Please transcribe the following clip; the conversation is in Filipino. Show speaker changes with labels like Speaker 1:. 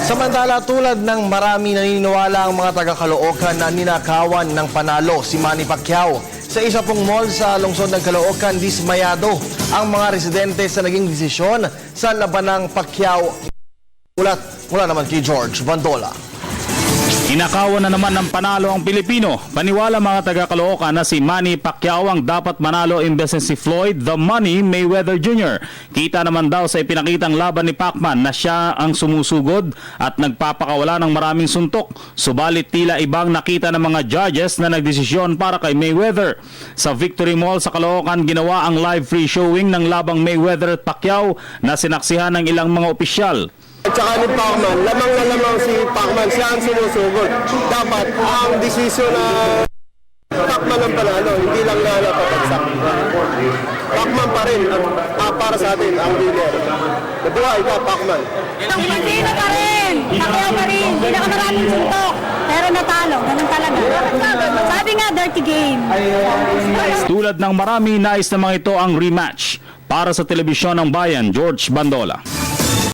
Speaker 1: Samantala, tulad ng marami naniniwala ang mga taga-Caloocan na ninakawan ng panalo si Manny Pacquiao. Sa isa pong mall sa lungsod ng Caloocan, dismayado ang mga residente sa naging desisyon sa labanang Pacquiao. Mula naman kay George Bandola.
Speaker 2: Inakawan na naman ng panalo ang Pilipino. Paniwala mga taga-Caloocan na si Manny Pacquiao ang dapat manalo imbes na si Floyd the Money Mayweather Jr. Kita naman daw sa ipinakitang laban ni Pacman na siya ang sumusugod at nagpapakawala ng maraming suntok. Subalit tila ibang nakita ng mga judges na nagdesisyon para kay Mayweather. Sa Victory Mall sa Caloocan, ginawa ang live free showing ng labang Mayweather at Pacquiao na sinaksihan ng ilang mga opisyal.
Speaker 3: At saka ni Pacman, lamang na lamang si Pacman, siya ang sinusugod. Dapat ang desisyon na Pacman ang panalo, hindi lang na napapagsak. Pacman pa rin, para sa atin, ang winner. Nabuhay ka, Pacman.
Speaker 4: Hindi pa rin, Pacquiao pa rin, hindi na maraming suntok. Pero natalo, ganun talaga. Sabi nga, dirty game.
Speaker 2: Tulad ng marami, nais na mga ito ang rematch. Para sa Telebisyon ng Bayan, George Bandola.